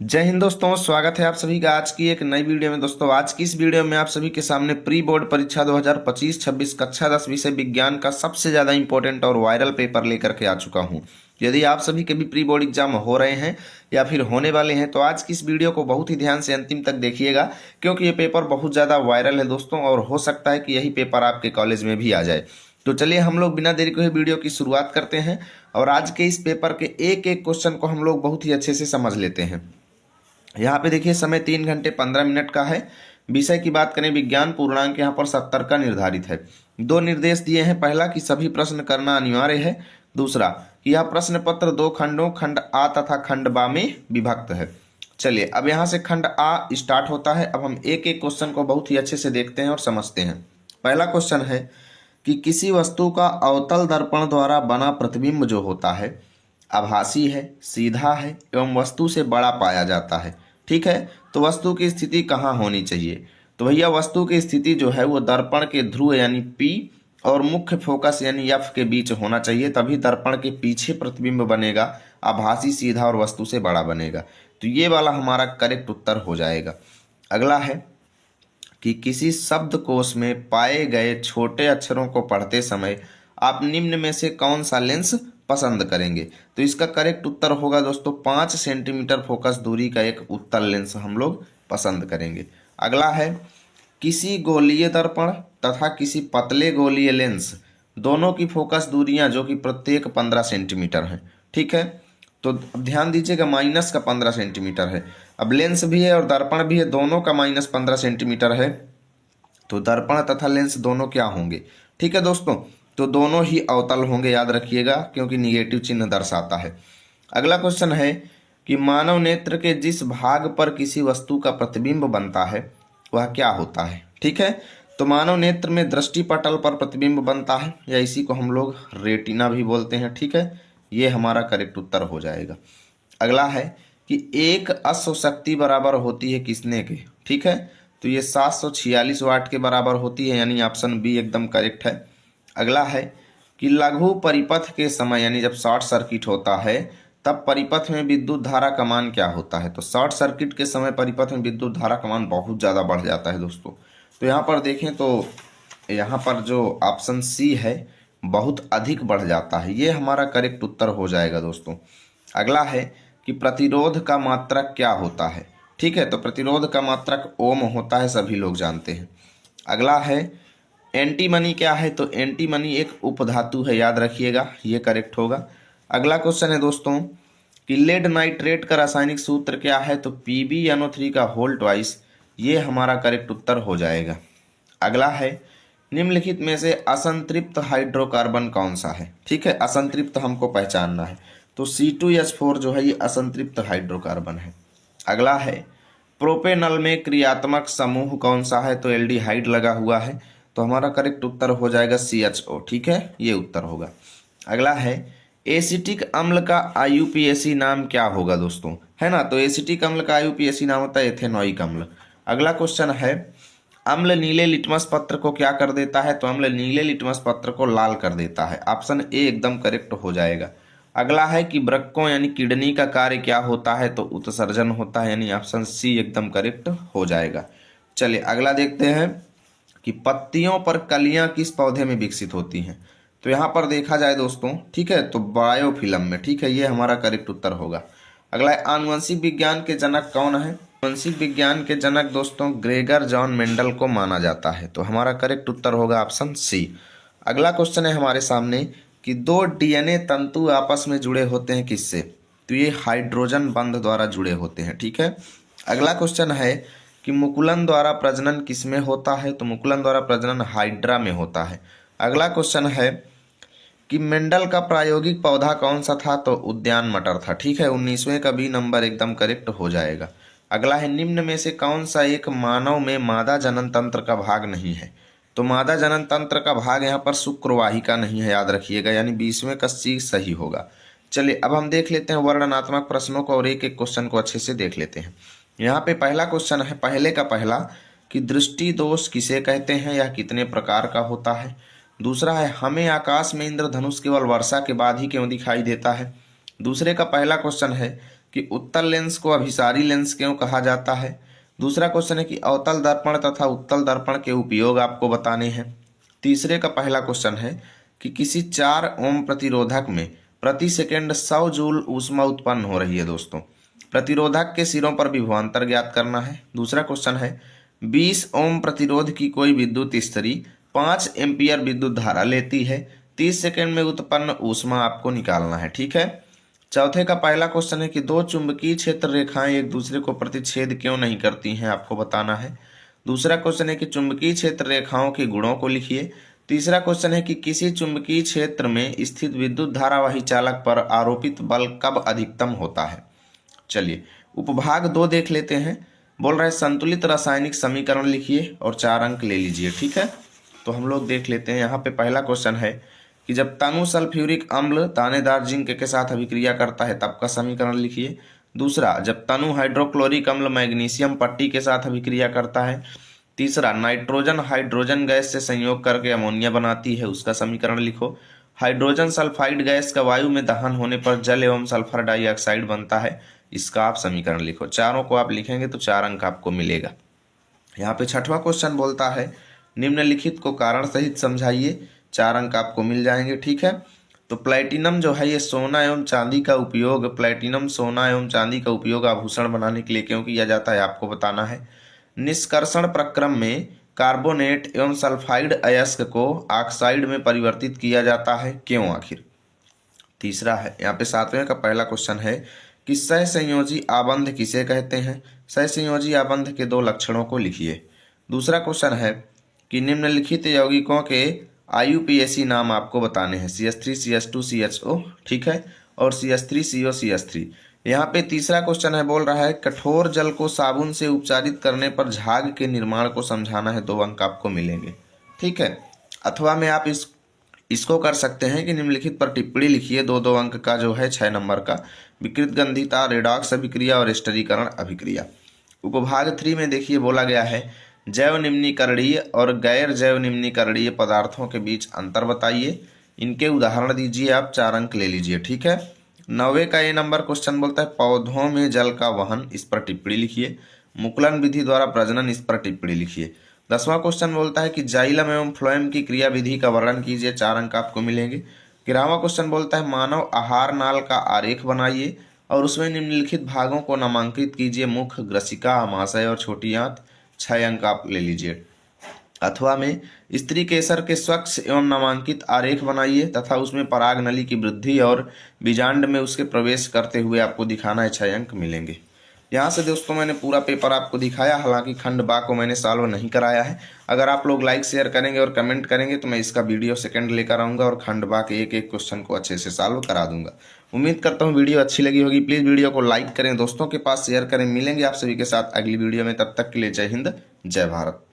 जय हिंद दोस्तों, स्वागत है आप सभी का आज की एक नई वीडियो में। दोस्तों आज की इस वीडियो में आप सभी के सामने प्री बोर्ड परीक्षा 2025-26 कक्षा 10 विषय विज्ञान का सबसे ज़्यादा इंपॉर्टेंट और वायरल पेपर लेकर के आ चुका हूं। यदि आप सभी के भी प्री बोर्ड एग्जाम हो रहे हैं या फिर होने वाले हैं तो आज की इस वीडियो को बहुत ही ध्यान से अंतिम तक देखिएगा, क्योंकि ये पेपर बहुत ज़्यादा वायरल है दोस्तों, और हो सकता है कि यही पेपर आपके कॉलेज में भी आ जाए। तो चलिए हम लोग बिना देरी को वीडियो की शुरुआत करते हैं और आज के इस पेपर के एक एक क्वेश्चन को हम लोग बहुत ही अच्छे से समझ लेते हैं। यहाँ पे देखिए समय 3 घंटे 15 मिनट का है। विषय की बात करें विज्ञान, पूर्णांक यहाँ पर 70 का निर्धारित है। दो निर्देश दिए हैं, पहला कि सभी प्रश्न करना अनिवार्य है, दूसरा कि यह प्रश्न पत्र 2 खंडों खंड आ तथा खंड बा में विभक्त है। चलिए अब यहाँ से खंड आ स्टार्ट होता है। अब हम एक एक क्वेश्चन को बहुत ही अच्छे से देखते हैं और समझते हैं। पहला क्वेश्चन है कि किसी वस्तु का अवतल दर्पण द्वारा बना प्रतिबिंब जो होता है आभासी है, सीधा है एवं वस्तु से बड़ा पाया जाता है। ठीक है, तो वस्तु की स्थिति कहाँ होनी चाहिए? तो भैया वस्तु की स्थिति जो है वो दर्पण के ध्रुव यानी P और मुख्य फोकस यानी F के बीच होना चाहिए, तभी दर्पण के पीछे प्रतिबिंब बनेगा, आभासी, सीधा और वस्तु से बड़ा बनेगा। तो ये वाला हमारा करेक्ट उत्तर हो जाएगा। अगला है कि किसी शब्दकोश में पाए गए छोटे अक्षरों को पढ़ते समय आप निम्न में से कौन सा लेंस पसंद करेंगे? तो इसका करेक्ट उत्तर होगा दोस्तों 5 सेंटीमीटर फोकस दूरी का एक उत्तल लेंस हम लोग पसंद करेंगे। अगला है किसी गोलीय दर्पण तथा किसी पतले गोलीय लेंस दोनों की फोकस दूरियां जो कि प्रत्येक 15 सेंटीमीटर हैं। ठीक है, तो अब ध्यान दीजिएगा माइनस का 15 सेंटीमीटर है। अब लेंस भी है और दर्पण भी है, दोनों का माइनस 15 सेंटीमीटर है, तो दर्पण तथा लेंस दोनों क्या होंगे? ठीक है दोस्तों, तो दोनों ही अवतल होंगे, याद रखिएगा, क्योंकि निगेटिव चिन्ह दर्शाता है। अगला क्वेश्चन है कि मानव नेत्र के जिस भाग पर किसी वस्तु का प्रतिबिंब बनता है वह क्या होता है? ठीक है, तो मानव नेत्र में दृष्टि पटल पर प्रतिबिंब बनता है, या इसी को हम लोग रेटिना भी बोलते हैं। ठीक है, ये हमारा करेक्ट उत्तर हो जाएगा। अगला है कि एक अश्व शक्ति बराबर होती है किसने के? ठीक है, तो ये 746 वाट के बराबर होती है, यानी ऑप्शन बी एकदम करेक्ट है। अगला है कि लघु परिपथ के समय यानी जब शॉर्ट सर्किट होता है तब परिपथ में विद्युत धारा का मान क्या होता है? तो शॉर्ट सर्किट के समय परिपथ में विद्युत धारा का मान बहुत ज़्यादा बढ़ जाता है दोस्तों। तो यहाँ पर देखें तो यहाँ पर जो ऑप्शन सी है बहुत अधिक बढ़ जाता है, ये हमारा करेक्ट उत्तर हो जाएगा दोस्तों। अगला है कि प्रतिरोध का मात्रक क्या होता है? ठीक है, तो प्रतिरोध का मात्रक ओम होता है, सभी लोग जानते हैं। अगला है एंटीमनी क्या है? तो एंटीमनी एक उपधातु है, याद रखिएगा, ये करेक्ट होगा। अगला क्वेश्चन है दोस्तों कि लेड नाइट्रेट का रासायनिक सूत्र क्या है? तो PbNO3 का होल ट्वाइस, ये हमारा करेक्ट उत्तर हो जाएगा। अगला है निम्नलिखित में से असंतृप्त हाइड्रोकार्बन कौन सा है? ठीक है, असंतृप्त हमको पहचानना है, तो C2H4 जो है ये असंतृप्त हाइड्रोकार्बन है। अगला है प्रोपेनल में क्रियात्मक समूह कौन सा है? तो एल्डिहाइड लगा हुआ है, तो हमारा करेक्ट उत्तर हो जाएगा CHO। ठीक है, ये उत्तर होगा। अगला है एसिटिक अम्ल का IUPAC नाम क्या होगा दोस्तों? है ना, तो एसिटिक अम्ल का IUPAC नाम होता है एथेनॉइक अम्ल। अगला क्वेश्चन है अम्ल नीले लिटमस पत्र को क्या कर देता है? तो अम्ल नीले लिटमस पत्र को लाल कर देता है, ऑप्शन ए एकदम करेक्ट हो जाएगा। अगला है कि वृक्कों यानी किडनी का कार्य क्या होता है? तो उत्सर्जन होता है, यानी ऑप्शन सी एकदम करेक्ट हो जाएगा। चलिए अगला देखते हैं कि पत्तियों पर कलियां किस पौधे में विकसित होती हैं? तो यहाँ पर देखा जाए दोस्तों, ठीक है, तो बायोफिल्म में। ठीक है, ये हमारा करेक्ट उत्तर होगा। अगला है आनुवंशिक विज्ञान के जनक कौन है? आनुवंशिक विज्ञान के जनक दोस्तों ग्रेगर जॉन मेंडल को माना जाता है, तो हमारा करेक्ट उत्तर होगा ऑप्शन सी। अगला क्वेश्चन है हमारे सामने कि दो DNA तंतु आपस में जुड़े होते हैं किससे? तो ये हाइड्रोजन बंध द्वारा जुड़े होते हैं। ठीक है, अगला क्वेश्चन है कि मुकुलन द्वारा प्रजनन किसमें होता है? तो मुकुलन द्वारा प्रजनन हाइड्रा में होता है। अगला क्वेश्चन है कि मेंडल का प्रायोगिक पौधा कौन सा था? तो उद्यान मटर था। ठीक है, 19वें का बी नंबर एकदम करेक्ट हो जाएगा। अगला है निम्न में से कौन सा एक मानव में मादा जनन तंत्र का भाग नहीं है? तो मादा जनन तंत्र का भाग यहाँ पर शुक्रवाहिका नहीं है, याद रखिएगा, यानी 20वें का सी सही होगा। चलिए अब हम देख लेते हैं वर्णनात्मक प्रश्नों को और एक एक क्वेश्चन को अच्छे से देख लेते हैं। यहाँ पे पहला क्वेश्चन है, पहले का पहला, कि दृष्टि दोष किसे कहते हैं, यह कितने प्रकार का होता है? दूसरा है हमें आकाश में इंद्रधनुष केवल वर्षा के बाद ही क्यों दिखाई देता है? दूसरे का पहला क्वेश्चन है कि उत्तल लेंस को अभिसारी लेंस क्यों कहा जाता है। दूसरा क्वेश्चन है कि अवतल दर्पण तथा उत्तल दर्पण के उपयोग आपको बताने हैं। तीसरे का पहला क्वेश्चन है कि किसी 4 ओम प्रतिरोधक में प्रति सेकंड 100 जूल ऊष्मा उत्पन्न हो रही है दोस्तों। प्रतिरोधक के सिरों पर विभवांतर ज्ञात करना है। दूसरा क्वेश्चन है 20 ओम प्रतिरोध की कोई विद्युत स्त्री 5 एम्पियर विद्युत धारा लेती है, 30 सेकंड में उत्पन्न ऊष्मा आपको निकालना है। ठीक है। चौथे का पहला क्वेश्चन है कि दो चुंबकीय क्षेत्र रेखाएं एक दूसरे को प्रतिच्छेद क्यों नहीं करती हैं, आपको बताना है। दूसरा क्वेश्चन है कि चुंबकीय क्षेत्र रेखाओं के गुणों को लिखिए। तीसरा क्वेश्चन है कि किसी चुंबकीय क्षेत्र में स्थित विद्युत धारावाही चालक पर आरोपित बल कब अधिकतम होता है। चलिए उपभाग 2 देख लेते हैं। बोल रहा है संतुलित रासायनिक समीकरण लिखिए और 4 अंक ले लीजिए। ठीक है, तो हम लोग देख लेते हैं। यहाँ पे पहला क्वेश्चन है कि जब तनु सल्फ्यूरिक अम्ल दानेदार जिंक के साथ अभिक्रिया करता है तब का समीकरण लिखिए। दूसरा, जब तनु हाइड्रोक्लोरिक अम्ल मैग्नीशियम पट्टी के साथ अभिक्रिया करता है। तीसरा, नाइट्रोजन हाइड्रोजन गैस से संयोग करके अमोनिया बनाती है, उसका समीकरण लिखो। हाइड्रोजन सल्फाइड गैस का वायु में दहन होने पर जल एवं सल्फर डाइऑक्साइड बनता है, इसका आप समीकरण लिखो। चारों को आप लिखेंगे तो 4 अंक आपको मिलेगा। यहाँ पे छठवां क्वेश्चन बोलता है निम्नलिखित को कारण सहित समझाइए, 4 अंक आपको मिल जाएंगे। ठीक है, तो प्लेटिनम जो है ये सोना एवं चांदी का उपयोग, प्लेटिनम सोना एवं चांदी का उपयोग आभूषण बनाने के लिए क्यों किया जाता है, आपको बताना है। निष्कर्षण प्रक्रम में कार्बोनेट एवं सल्फाइड अयस्क को ऑक्साइड में परिवर्तित किया जाता है, क्यों आखिर। तीसरा है यहाँ पे 7वें का पहला क्वेश्चन है कि सहसंयोजी आबंध किसे कहते हैं। सहसंयोजी आबंध के 2 लक्षणों को लिखिए। दूसरा क्वेश्चन है कि निम्नलिखित यौगिकों के IUPAC नाम आपको बताने हैं। CH3 CH2 CHO, ठीक है, और CH3 CO CH3। यहाँ पे तीसरा क्वेश्चन है, बोल रहा है कठोर जल को साबुन से उपचारित करने पर झाग के निर्माण को समझाना है, 2 अंक आपको मिलेंगे। ठीक है, अथवा में आप इसको कर सकते हैं कि निम्नलिखित पर टिप्पणी लिखिए, 2-2 अंक का जो है 6 नंबर का। विकृत गंधिता, रेडॉक्स अभिक्रिया और स्टरीकरण अभिक्रिया। उपभाग 3 में देखिए बोला गया है जैव निम्नीकरणीय और गैर जैव निम्नीकरणीय पदार्थों के बीच अंतर बताइए, इनके उदाहरण दीजिए, आप 4 अंक ले लीजिए। ठीक है। 9वें का A नंबर क्वेश्चन बोलता है पौधों में जल का वहन, इस पर टिप्पणी लिखिए। मुकुलन विधि द्वारा प्रजनन, इस पर टिप्पणी लिखिए। 10वां क्वेश्चन बोलता है कि जाइलम एवं फ्लोएम की क्रिया विधि का वर्णन कीजिए, 4 अंक आपको मिलेंगे। 11वां क्वेश्चन बोलता है मानव आहार नाल का आरेख बनाइए और उसमें निम्नलिखित भागों को नामांकित कीजिए, मुख, ग्रसिका, आमाशय और छोटी आंत, 6 अंक आप ले लीजिए। अथवा में स्त्री केसर के स्वच्छ एवं नामांकित आरेख बनाइए तथा उसमें पराग नली की वृद्धि और बीजांड में उसके प्रवेश करते हुए आपको दिखाना है, 6 अंक मिलेंगे। यहाँ से दोस्तों मैंने पूरा पेपर आपको दिखाया, हालांकि खंड बा को मैंने सॉल्व नहीं कराया है। अगर आप लोग लाइक शेयर करेंगे और कमेंट करेंगे तो मैं इसका वीडियो सेकंड लेकर आऊँगा और खंड बा के एक एक क्वेश्चन को अच्छे से सॉल्व करा दूंगा। उम्मीद करता हूँ वीडियो अच्छी लगी होगी। प्लीज़ वीडियो को लाइक करें, दोस्तों के पास शेयर करें। मिलेंगे आप सभी के साथ अगली वीडियो में, तब तक के लिए जय हिंद, जय भारत।